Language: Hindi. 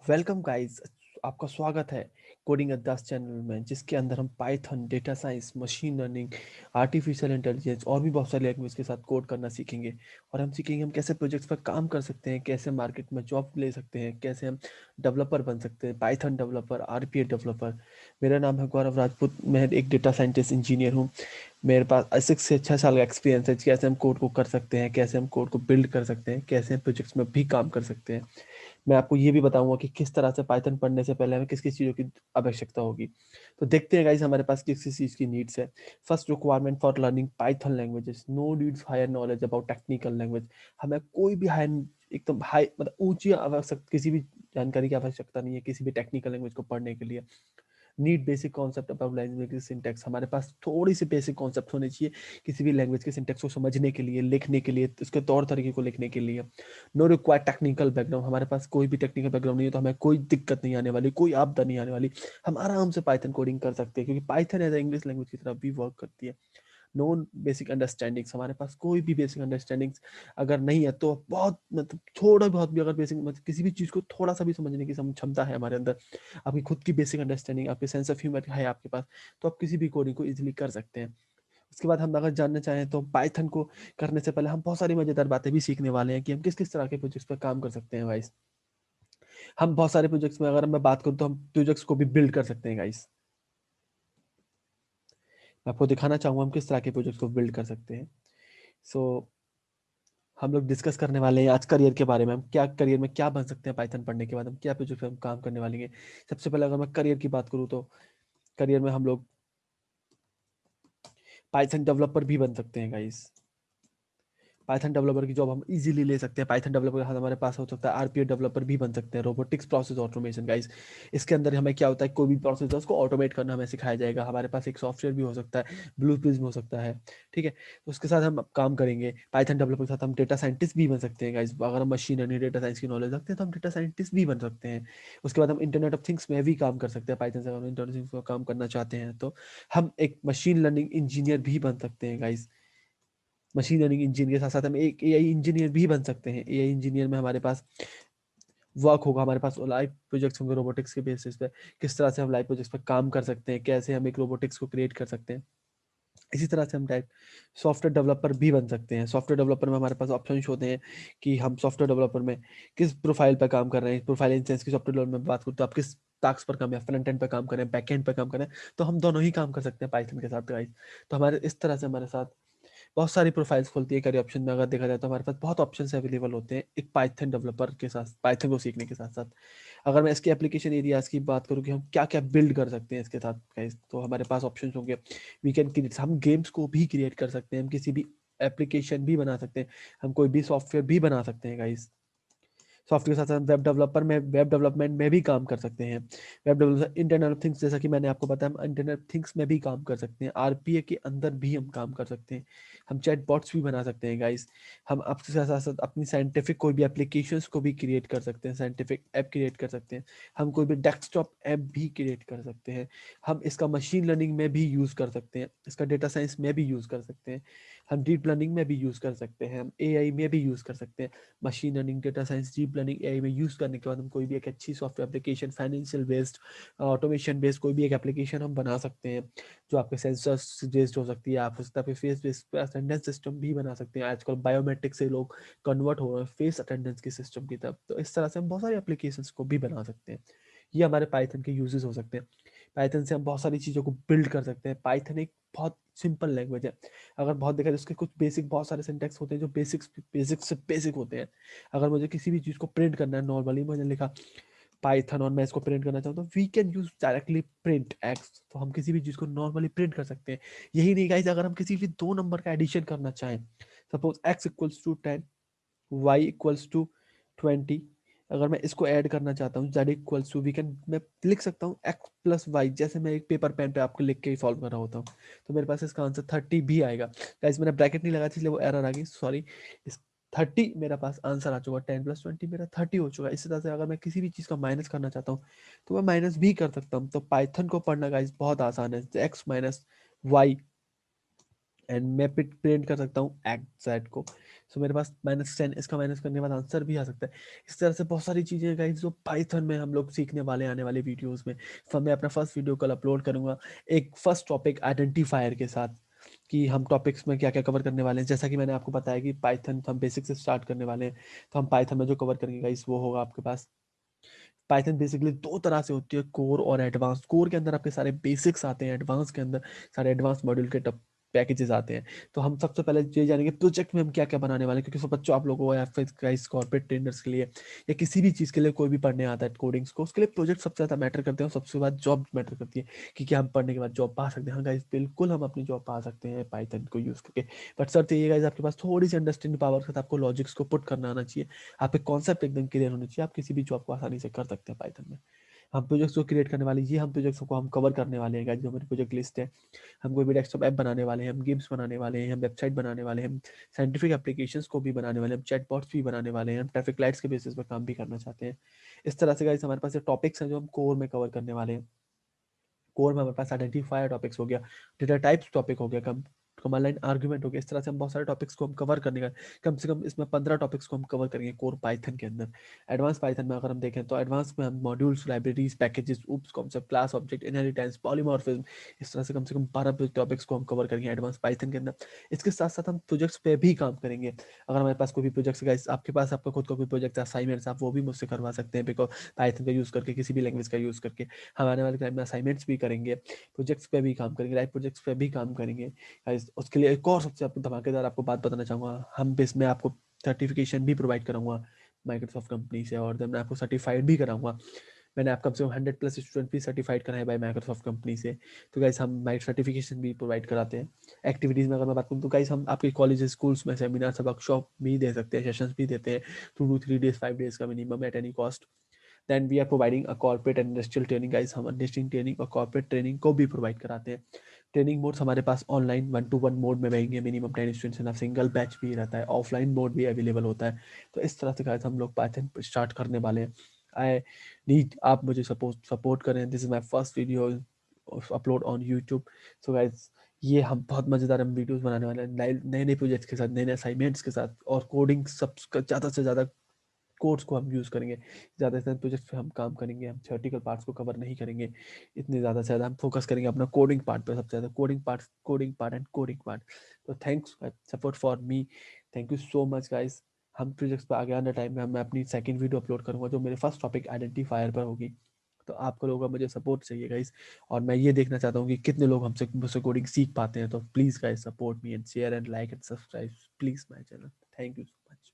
Welcome guys. आपका स्वागत है कोडिंग अद्दास चैनल में, जिसके अंदर हम Python, data science, machine learning, artificial intelligence और भी बहुत सारे लैंग्वेज के साथ कोड करना सीखेंगे। और हम सीखेंगे हम कैसे प्रोजेक्ट्स पर काम कर सकते हैं, कैसे मार्केट में जॉब ले सकते हैं, कैसे हम डेवलपर बन सकते हैं, पाइथन डेवलपर, आरपीए डेवलपर। मेरा नाम है गौरव राजपूत, मैं एक डेटा साइंटिस्ट इंजीनियर हूँ। मेरे पास 6 से 6 साल का एक्सपीरियंस है। कैसे हम कोड को कर सकते हैं, कैसे हम कोड को बिल्ड कर सकते हैं, कैसे हम प्रोजेक्ट्स में भी काम कर सकते हैं। मैं आपको ये भी बताऊंगा कि किस तरह से पाइथन पढ़ने से पहले हमें किस किस चीज़ों की आवश्यकता होगी। तो देखते हैं गाइस हमारे पास किस किस चीज़ की नीड्स है। First requirement for learning Python languages, no needs higher knowledge about technical language. हमें कोई भी हाई, एकदम हाई मतलब ऊंची आवश्यकता, किसी भी जानकारी की आवश्यकता नहीं है किसी भी टेक्निकल लैंग्वेज को पढ़ने के लिए। Need basic concept about language की सिंटैक्स, हमारे पास थोड़ी सी बेसिक कॉन्सेप्ट होने चाहिए किसी भी लैंग्वेज के सिंटैक्स को समझने के लिए, लिखने के लिए, उसके तौर तरीके को लिखने के लिए। नो रिक्वायर टेक्निकल बैकग्राउंड, हमारे पास कोई भी टेक्निकल बैकग्राउंड नहीं है तो हमें कोई दिक्कत नहीं आने वाली, कोई आपदा नहीं आने वाली। हम आराम से पाइथन कोडिंग कर सकते हैं क्योंकि पाइथन एज इंग्लिश लैंग्वेज की तरह भी वर्क करती है। नॉन बेसिक अंडरस्टैंडिंग्स, हमारे पास कोई भी बेसिक अंडरस्टैंडिंग्स अगर नहीं है तो बहुत मतलब थोड़ा बहुत भी, अगर बेसिक मतलब किसी भी चीज़ को थोड़ा सा भी समझने की क्षमता है हमारे अंदर, आपकी खुद की बेसिक अंडरस्टैंडिंग, आपके सेंस ऑफ ह्यूमर है आपके पास, तो आप किसी भी कोडिंग को इजीली कर सकते हैं। उसके बाद हम अगर जानना चाहें तो पाइथन को करने से पहले हम बहुत सारी मजेदार बातें भी सीखने वाले हैं कि हम किस किस तरह के प्रोजेक्ट्स पर काम कर सकते हैं गाइस। हम बहुत सारे प्रोजेक्ट्स में, अगर मैं बात करूँ तो हम प्रोजेक्ट्स को भी बिल्ड कर सकते हैं गाइस। मैं आपको दिखाना चाहूंगा हम किस तरह के प्रोजेक्ट्स को बिल्ड कर सकते हैं। सो हम लोग डिस्कस करने वाले हैं आज करियर के बारे में, हम क्या करियर में क्या बन सकते हैं पाइथन पढ़ने के बाद, हम क्या प्रोजेक्ट पे हम काम करने वाले हैं। सबसे पहले अगर मैं करियर की बात करूँ तो करियर में हम लोग पाइथन डेवलपर भी बन सकते हैं गाइस। पाइथन डेवलपर की जॉब हम इजीली ले सकते हैं। पाइथन डेवलपर के साथ हमारे पास हो सकता है आरपीए डेवलपर भी बन सकते हैं, रोबोटिक्स प्रोसेस ऑटोमेशन गाइस। इसके अंदर हमें क्या होता है, कोई भी प्रोसेस है उसको ऑटोमेट करना हमें सिखाया जाएगा। हमारे पास एक सॉफ्टवेयर भी हो सकता है, ब्लू प्रिज्म हो सकता है। ठीक है, तो उसके साथ हम काम करेंगे। पाइथन डेवलपर के साथ हम डेटा साइंटिस्ट भी बन सकते हैं गाइस। अगर हम मशीन लर्निंग डेटा साइंस की नॉलेज रखते हैं तो हम डेटा साइंटिस्ट भी बन सकते हैं। उसके बाद हम इंटरनेट ऑफ थिंग्स में भी काम कर सकते हैं। पाइथन से अगर हम इंटरनेट ऑफ थिंग्स में काम करना चाहते हैं तो हम एक मशीन लर्निंग इंजीनियर भी बन सकते हैं गाइस। मशीन लर्निंग इंजीनियर के साथ साथ हम एक एआई इंजीनियर भी बन सकते हैं। एआई इंजीनियर में हमारे पास वर्क होगा, हमारे पास लाइव प्रोजेक्ट्स होंगे रोबोटिक्स के बेसिस पे। किस तरह से हम लाइव प्रोजेक्ट्स पर काम कर सकते हैं, कैसे हम एक रोबोटिक्स को क्रिएट कर सकते हैं। इसी तरह से हम डायरेक्ट सॉफ्टवेयर डेवलपर भी बन सकते हैं। सॉफ्टवेयर डेवलपर में हमारे पास ऑप्शन होते हैं कि हम सॉफ्टवेयर डेवलपर में किस प्रोफाइल पर काम कर रहे हैं। प्रोफाइल इन सेंस की सॉफ्टवेयर डेवलपमेंट में बात करूँ तो आप किस टास्क पर काम, या फ्रंट एंड पर काम करें, बैक एंड पर काम करें, तो हम दोनों ही काम कर सकते हैं पाइथन के साथ गाइस। तो हमारे इस तरह से हमारे साथ बहुत सारी प्रोफाइल्स खुलती है करियर ऑप्शन में। अगर देखा जाए तो हमारे पास बहुत ऑप्शंस अवेलेबल होते हैं एक पाइथन डेवलपर के साथ, पाइथन को सीखने के साथ साथ। अगर मैं इसके एप्लीकेशन एरियाज की बात करूँ कि हम क्या क्या बिल्ड कर सकते हैं इसके साथ guys, तो हमारे पास ऑप्शंस होंगे। वी कैन क्रिएट, हम गेम्स को भी क्रिएट कर सकते हैं, हम किसी भी एप्लीकेशन भी बना सकते हैं, हम कोई भी सॉफ्टवेयर भी बना सकते हैं गाइस। सॉफ्टवेयर के साथ साथ वेब डेवलपर में, वेब डेवलपमेंट में भी काम कर सकते हैं। वेब डेवलपमेंट, इंटरनेट थिंग्स, जैसा कि मैंने आपको बताया, हम इंटरनेट थिंग्स में भी काम कर सकते हैं। आरपीए के अंदर भी हम काम कर सकते हैं। हम चैट बॉट्स भी बना सकते हैं गाइस। हम आपके साथ साथ अपनी साइंटिफिक कोई भी एप्लीकेशंस को भी क्रिएट कर सकते हैं, साइंटिफिक ऐप क्रिएट कर सकते हैं। हम कोई भी डेस्कटॉप ऐप भी क्रिएट कर सकते हैं। हम इसका मशीन लर्निंग में भी यूज़ कर सकते हैं, इसका डेटा साइंस में भी यूज़ कर सकते हैं, हम डीप लर्निंग में भी यूज़ कर सकते हैं, हम एआई में भी यूज़ कर सकते हैं। Machine learning, data science, deep learning, AI में यूज़ करने के बाद हम कोई भी एक अच्छी software application, financial based, automation based कोई भी एक एप्लीकेशन हम बना सकते हैं जो आपके सेंसर्स बेस्ड हो सकती है। आप हो सकता है फेस बेस्ड अटेंडेंस सिस्टम भी बना सकते हैं। आजकल बायोमेट्रिक से लोग कन्वर्ट हो रहे हैं फेस अटेंडेंस के सिस्टम की तरफ, तो इस तरह से हम बहुत सारी एप्लीकेशन को भी बना सकते हैं। ये हमारे पाइथन के यूजेस हो सकते हैं। पाइथन से हम बहुत सारी चीज़ों को बिल्ड कर सकते हैं। पाइथन एक बहुत सिंपल लैंग्वेज है। अगर बहुत देखा जाए उसके कुछ बेसिक, बहुत सारे सिंटैक्स होते हैं जो बेसिक्स से बेसिक होते हैं। अगर मुझे किसी भी चीज़ को प्रिंट करना है, नॉर्मली मैंने लिखा पाइथन और मैं इसको प्रिंट करना चाहता हूँ, we can use directly print X, तो हम किसी भी चीज़ को नॉर्मली प्रिंट कर सकते हैं। यही नहीं गाइस, अगर हम किसी भी दो नंबर का एडिशन करना चाहें, suppose X equals to 10, Y equals to 20, अगर मैं इसको ऐड करना चाहता हूँ, Z equals to, we can, मैं लिख सकता हूँ एक्स प्लस वाई, जैसे मैं एक पेपर पेन पे आपको लिख के ही सॉल्व कर रहा होता हूँ, तो मेरे पास इसका आंसर 30 भी आएगा। गाइस मैंने ब्रैकेट नहीं लगाया इसलिए वो एरर आ गई, सॉरी। इस 30 मेरा पास आंसर आ चुका, 10 प्लस 20 मेरा 30 हो चुका है। इसी तरह से अगर मैं किसी भी चीज़ का माइनस करना चाहता हूँ तो मैं माइनस भी कर सकता हूँ। तो पाइथन को पढ़ना गाइस बहुत आसान है। एक्स माइनस वाई एंड मैं पिट प्रिंट कर सकता हूँ एग्जैक्ट को। सो मेरे पास -10, इसका माइनस करने के बाद आंसर भी आ सकता है। इस तरह से बहुत सारी चीज़ें गाइस जो पाइथन में हम लोग सीखने वाले आने वाले वीडियोस में। तो मैं अपना फर्स्ट वीडियो कल अपलोड करूंगा एक फर्स्ट टॉपिक आइडेंटिफायर के साथ, कि हम टॉपिक्स में क्या क्या कवर करने वाले हैं। जैसा कि मैंने आपको बताया कि पाइथन हम बेसिक से स्टार्ट करने वाले हैं, तो हम पाइथन में जो कवर करेंगे गाइस वो होगा आपके पास। पाइथन बेसिकली दो तरह से होती है, कोर और एडवांस। कोर के अंदर आपके सारे बेसिक्स आते हैं, एडवांस के अंदर सारे एडवांस मॉड्यूल के पैकेजेस आते हैं। तो हम सबसे पहले ये जानेंगे प्रोजेक्ट में हम क्या क्या बनाने वाले हैं, क्योंकि सब बच्चों आप लोगों को या फिर गाइस कॉर्पोरेट ट्रेनर्स के लिए या किसी भी चीज़ के लिए कोई भी पढ़ने आता है कोडिंग्स को, उसके लिए प्रोजेक्ट सबसे ज़्यादा मैटर करते हैं और सबसे बाद जॉब मैटर करती है कि क्या हम पढ़ने के बाद जॉब पा सकते हैं। हाँ गाइस, बिल्कुल हम अपनी जॉब पा सकते हैं पाइथन को यूज़ करके। बट शर्त ये गाइस आपके पास थोड़ी सी अंडरस्टैंडिंग पावर के साथ आपको लॉजिक्स को पुट करना आना चाहिए, आपके कॉन्सेप्ट एकदम क्लियर होने चाहिए। आप किसी भी जॉब को आसानी से कर सकते हैं पाइथन में। हम प्रोजेक्ट्स को क्रिएट करने वाले, ये हम प्रोजेक्ट्स को हम कवर करने वाले हैं गाइस। जो हमारी प्रोजेक्ट लिस्ट है, हम कोई भी डेस्कटॉप ऐप बनाने वाले हैं, हम गेम्स बनाने वाले हैं, हम वेबसाइट बनाने वाले हैं, हम साइंटिफिक एप्लीकेशंस को भी बनाने वाले हैं, हम चैटबॉट्स भी बनाने वाले हैं, हम ट्रैफिक लाइट्स के बेसिस पर काम भी करना चाहते हैं। इस तरह से गाइस हमारे पास ये टॉपिक्स हैं जो हम कोर में कवर करने वाले हैं। कोर में हमारे पास आइडेंटिफायर टॉपिक्स हो गया, डेटा टाइप्स टॉपिक हो गया, कमांड लाइन आर्गुमेंट हो गया। इस तरह से हम बहुत सारे टॉपिक्स को हम कवर करने का, कम से कम इसमें 15 टॉपिक्स को हम कवर करेंगे कोर पाइथन के अंदर। एडवांस पाइथन में अगर हम देखें तो एडवांस में हम modules, libraries, packages, OOPs, concept, class, object, inheritance, polymorphism, इस तरह से कम 12 टॉपिक्स को हम कवर करेंगे एडवांस पाइथन के अंदर। इसके साथ साथ हम प्रोजेक्ट्स पे भी काम करेंगे। अगर हमारे पास कोई भी प्रोजेक्ट्स गाइस, आपके पास आपका खुद का कोई प्रोजेक्ट असाइनमेंट्स, आप वो भी मुझसे करवा सकते हैं, बिकॉज पाइथन का यूज़ करके, किसी भी लैंग्वेज का यूज़ करके हम आने वाले टाइम में असाइनमेंट्स भी करेंगे, प्रोजेक्ट्स पे भी काम करेंगे, लाइव प्रोजेक्ट्स पे भी काम करेंगे। गाइस उसके लिए एक और सबसे आपको धमाकेदार आपको बात बताना चाहूँगा, हम बेस में आपको सर्टिफिकेशन भी प्रोवाइड कराऊंगा माइक्रोसॉफ्ट कंपनी से, और देन मैं आपको सर्टिफाइड भी कराऊंगा। मैंने आप कम से कम 100+ स्टूडेंट भी सर्टिफाइड कराए बाय माइक्रोसॉफ्ट कंपनी से। तो गाइस हम माइक सर्टिफिकेशन भी प्रोवाइड कराते हैं। एक्टिविटीज़ में अगर मैं बात करूँ तो गाइस हम आपके कॉलेजेस, स्कूल्स में सेमिनार, वर्कशॉप भी दे सकते हैं, सेशंस भी देते हैं 2 to 3 days, 5 days का minimum at any cost. Then we are providing a corporate and industrial training. Guys हम इंडस्ट्रियल ट्रेनिंग और कॉर्पोरेट ट्रेनिंग को भी प्रोवाइड कराते हैं। ट्रेनिंग मोड्स हमारे पास ऑनलाइन 1-to-1 मोड में रहेंगे, minimum 10 students in single batch भी रहता है, ऑफलाइन मोड भी अवेलेबल होता है। तो इस तरह से गाइस हम लोग पाइथन स्टार्ट करने वाले हैं। आई नीड आप मुझे सपोर्ट करें। This is my first video upload on YouTube. So guys ये हम बहुत मज़ेदार हम वीडियोस बनाने वाले हैं, नए नए प्रोजेक्ट्स के साथ, नए नए असाइनमेंट्स के साथ, और कोडिंग सब ज़्यादा से ज़्यादा कोड्स को हम यूज़ करेंगे। ज़्यादा से ज़्यादा प्रोजेक्ट्स पे हम काम करेंगे, हम थ्योरेटिकल पार्ट्स को कवर नहीं करेंगे। इतने ज़्यादा से ज़्यादा हम फोकस करेंगे अपना कोडिंग पार्ट पे, सबसे ज़्यादा coding part and coding part. तो thanks support for me, thank you so much guys. हम प्रोजेक्ट्स पे आगे आने टाइम में मैं अपनी सेकंड वीडियो अपलोड करूँगा जो मेरे फर्स्ट टॉपिक आइडेंटिफायर पर होगी। तो आपको लोगों का मुझे सपोर्ट चाहिए गाइस, और मैं ये देखना चाहता हूँ कि कितने लोग हमसे मुझसे कोडिंग सीख पाते हैं। तो please guys support me and share and like and subscribe please my channel. Thank you so much.